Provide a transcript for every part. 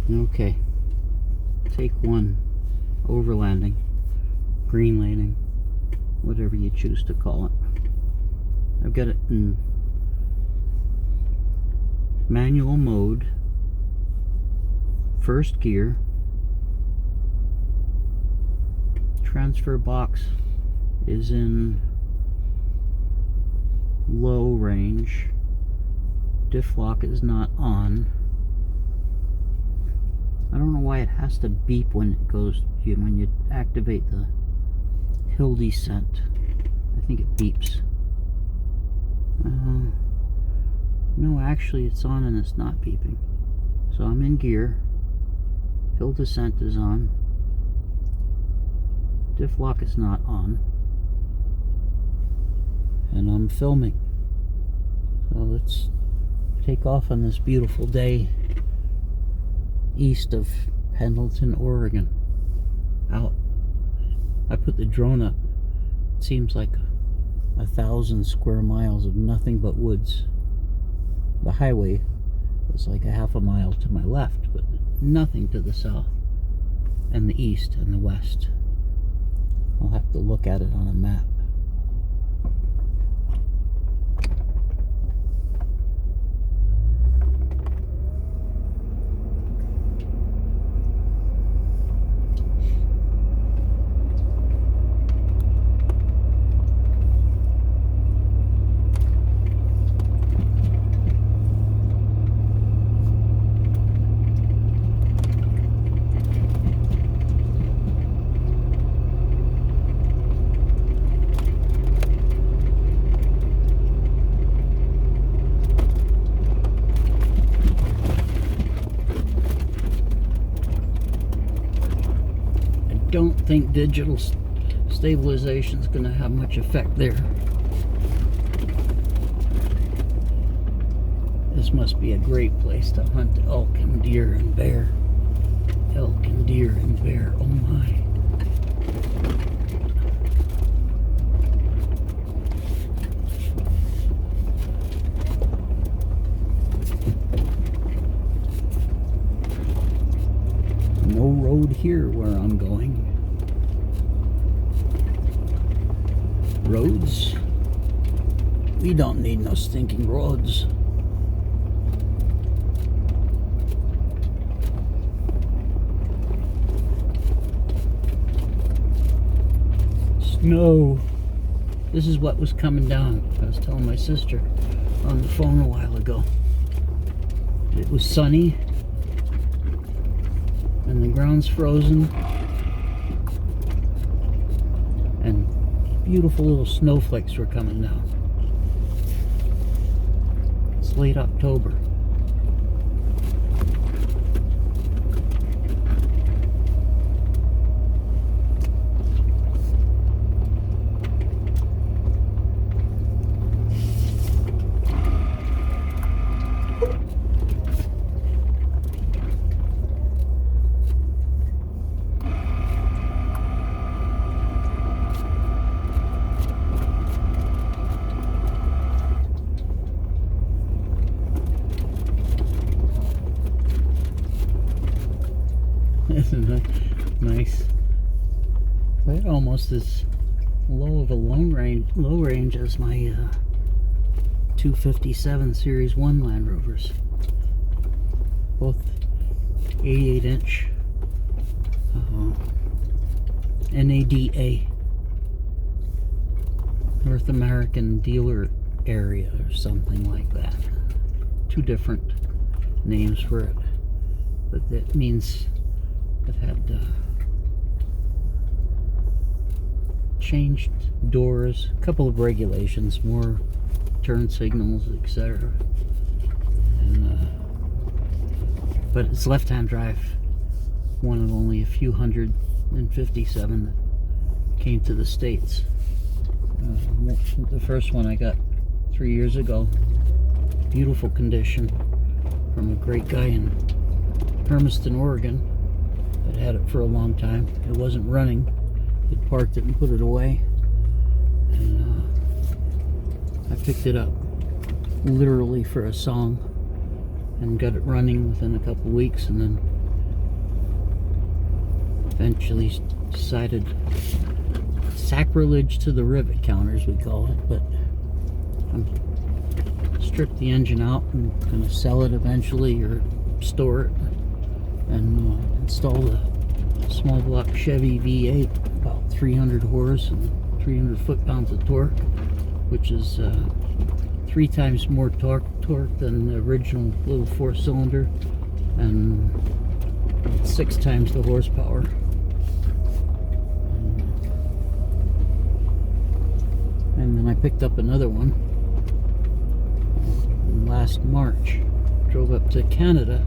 Okay, take one. Overlanding, greenlanding, whatever you choose to call it. I've got it in manual mode, first gear. Transfer box is in low range. Diff lock is not on. I don't know why it has to beep when it goes, when you activate the hill descent. I think it beeps. No, actually it's on and it's not beeping. So I'm in gear. Hill descent is on. Diff lock is not on. And I'm filming. So let's take off on this beautiful day east of Pendleton, Oregon. Out. I put the drone up. It seems like 1,000 square miles of nothing but woods. The highway is like a half a mile to my left, but nothing to the south and the east and the west. I'll have to look at it on a map. Don't think digital stabilization is going to have much effect there. This must be a great place to hunt elk and deer and bear. Elk and deer and bear, oh my. No road here where I'm going. Roads? We don't need no stinking roads. Snow. This is what was coming down. I was telling my sister on the phone a while ago. It was sunny and the ground's frozen and beautiful little snowflakes were coming down. It's late October. Nice. That almost as low of a low range as my 257 Series 1 Land Rovers. Both 88-inch NADA, North American Dealer Area or something like that. Two different names for it, but that means it had changed doors, a couple of regulations, more turn signals, etc. And but it's left-hand drive, one of only a few 157 that came to the States. The first one I got 3 years ago, beautiful condition, from a great guy in Hermiston, Oregon, that had it for a long time. It wasn't running. He'd parked it and put it away. And I picked it up literally for a song and got it running within a couple weeks, and then eventually decided sacrilege to the rivet counters, we call it, but I'm stripped the engine out and gonna sell it eventually or store it and install a small block Chevy V8, about 300 horse and 300 foot-pounds of torque, which is 3 times more torque than the original little 4-cylinder, and 6 times the horsepower. And then I picked up another one last March. Drove up to Canada,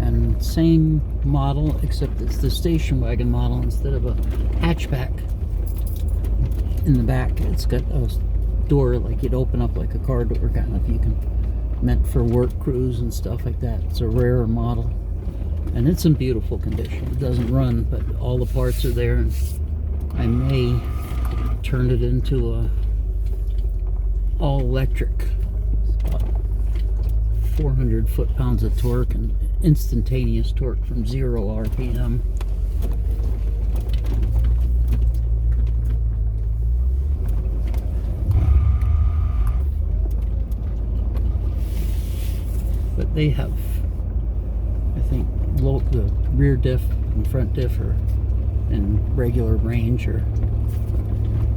and same model, except it's the station wagon model instead of a hatchback. In the back, it's got a door like you'd open up like a car door, kind of. You can, meant for work crews and stuff like that. It's a rarer model, and it's in beautiful condition. It doesn't run, but all the parts are there, and I may turn it into a all electric. 400 foot-pounds of torque and instantaneous torque from 0 RPM. But they have, I think, the rear diff and front diff are in regular range, or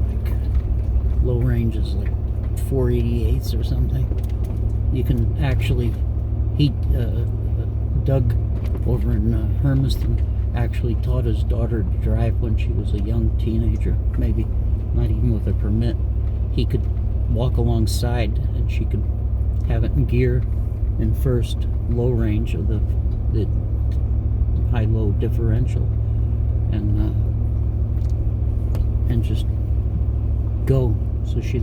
like low range is like 488s or something. You can actually, Doug over in Hermiston actually taught his daughter to drive when she was a young teenager, maybe not even with a permit. He could walk alongside and she could have it in gear in first, low range of the high-low differential, and just go. So she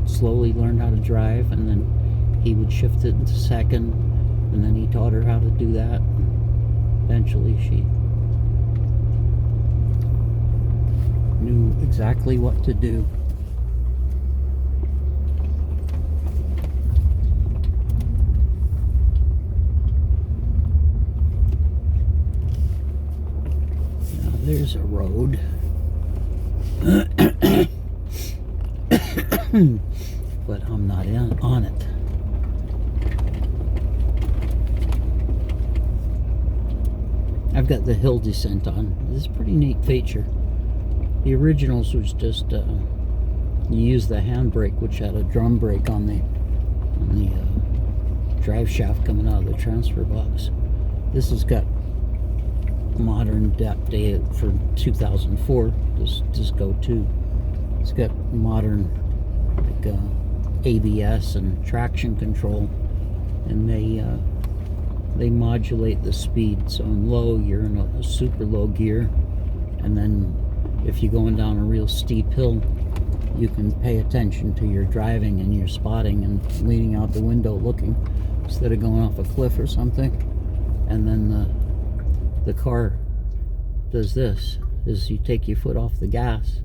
slowly learned how to drive, and then he would shift it into second, and then he taught her how to do that. Eventually she knew exactly what to do. Now there's a road. But I'm not on it. I've got the hill descent on. This is a pretty neat feature. The originals was just you use the handbrake, which had a drum brake on the drive shaft coming out of the transfer box. This has got modern data for 2004. This Disco 2. It's got modern like ABS and traction control, and they modulate the speed. So in low, you're in a super low gear, and then if you're going down a real steep hill, you can pay attention to your driving and your spotting and leaning out the window looking instead of going off a cliff or something. And then the car does this, is you take your foot off the gas.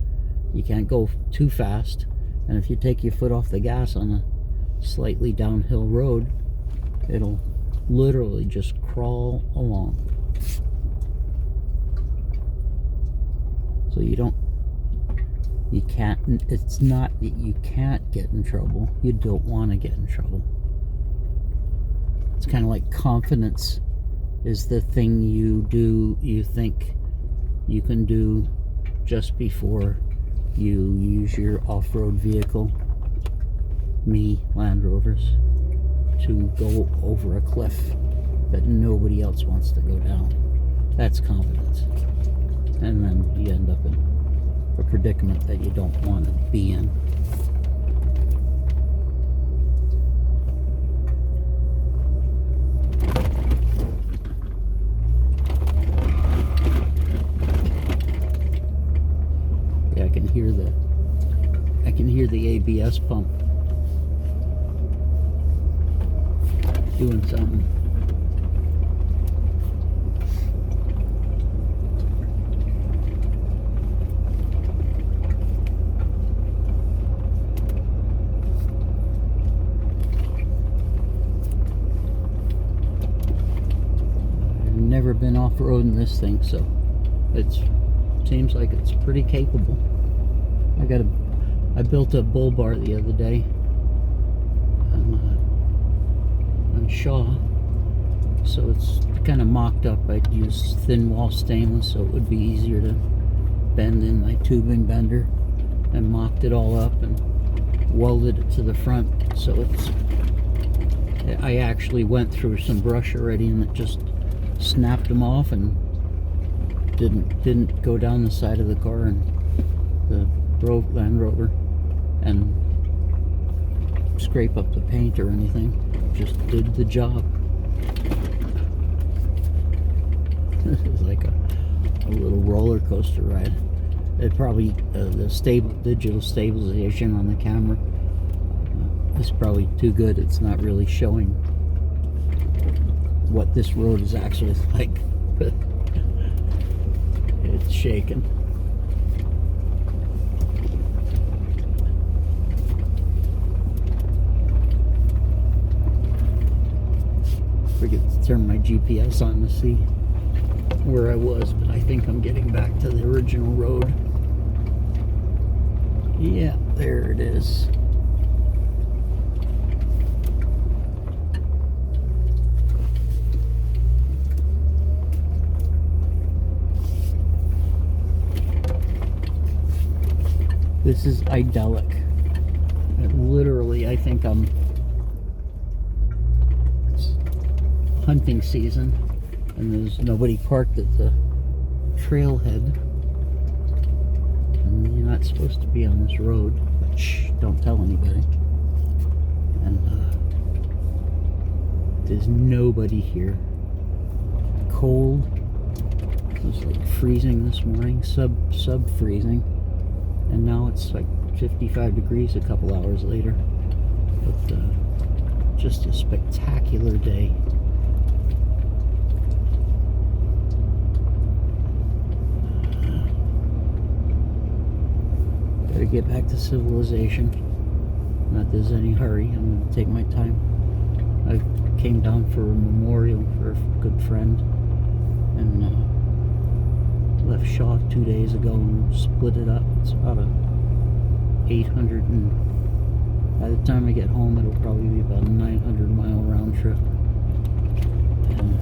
You can't go too fast, and if you take your foot off the gas on a slightly downhill road, it'll literally just crawl along. So it's not that you can't get in trouble, you don't want to get in trouble. It's kind of like confidence is the thing you think you can do just before you use your off-road vehicle, me, Land Rovers, to go over a cliff that nobody else wants to go down. That's confidence. And then you end up in a predicament that you don't want to be in. Yeah, I can hear the ABS pump doing something. tuned this thing, so it seems like it's pretty capable. I built a bull bar the other day on Shaw, so it's kind of mocked up. I'd use thin wall stainless so it would be easier to bend in my tubing bender, and mocked it all up and welded it to the front, so I actually went through some brush already and it just snapped them off and didn't go down the side of the car and the Land Rover and scrape up the paint or anything. Just did the job. This is like a little roller coaster ride. It probably the digital stabilization on the camera is probably too good. It's not really showing what this road is actually like. It's shaking. Forget to turn my GPS on to see where I was, but I think I'm getting back to the original road. Yeah, there it is. This is idyllic. Literally, I think it's hunting season, and there's nobody parked at the trailhead. And you're not supposed to be on this road, but shh, don't tell anybody. And there's nobody here. Cold. It was like freezing this morning, sub freezing. And now it's like 55 degrees a couple hours later. But just a spectacular day. Gotta get back to civilization. Not there's any hurry. I'm gonna take my time. I came down for a memorial for a good friend, and left Shaw 2 days ago and split it up. It's about a 800, and by the time I get home it'll probably be about a 900-mile round trip. And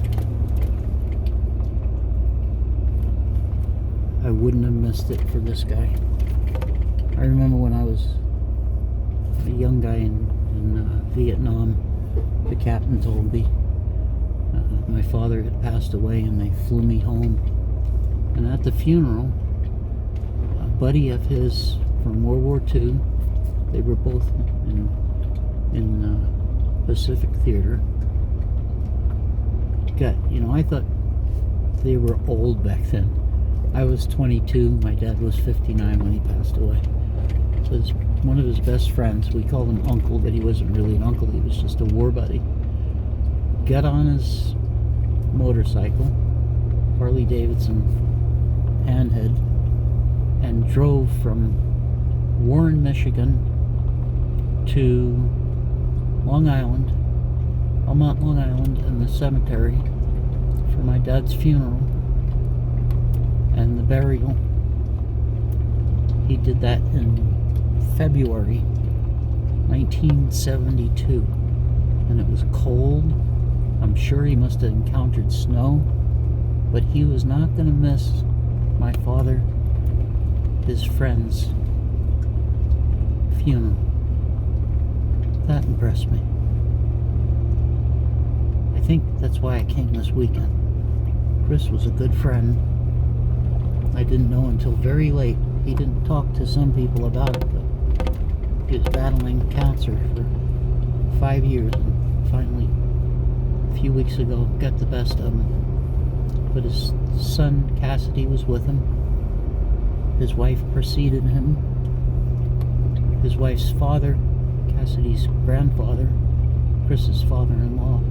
I wouldn't have missed it for this guy. I remember when I was a young guy in Vietnam, the captain told me my father had passed away and they flew me home. And at the funeral, a buddy of his from World War II, they were both in Pacific Theater. I thought they were old back then. I was 22, my dad was 59 when he passed away. So it's one of his best friends, we called him Uncle, but he wasn't really an uncle, he was just a war buddy. Got on his motorcycle, Harley Davidson handhead, and drove from Warren, Michigan to Long Island, Elmont, Long Island, and the cemetery for my dad's funeral and the burial. He did that in February 1972, and it was cold. I'm sure he must have encountered snow, but he was not going to miss my father, his friend's funeral. That impressed me. I think that's why I came this weekend. Chris was a good friend. I didn't know until very late. He didn't talk to some people about it, but he was battling cancer for 5 years, and finally, a few weeks ago, got the best of him. But his son Cassidy was with him. His wife preceded him. His wife's father, Cassidy's grandfather, Chris's father-in-law,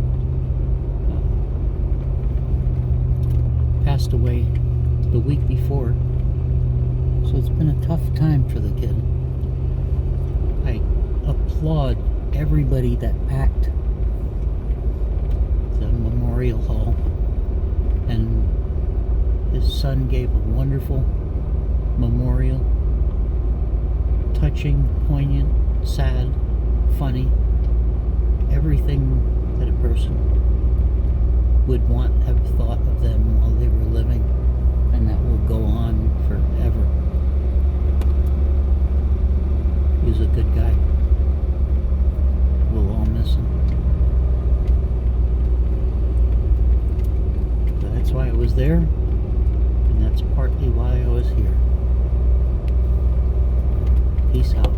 passed away the week before. So it's been a tough time for the kid. I applaud everybody that packed the memorial hall and son gave a wonderful memorial. Touching, poignant, sad, funny. Everything that a person would want to have thought of them while they were living. And that will go on forever. He was a good guy. We'll all miss him. So that's why I was there, and that's partly why I was here. Peace out.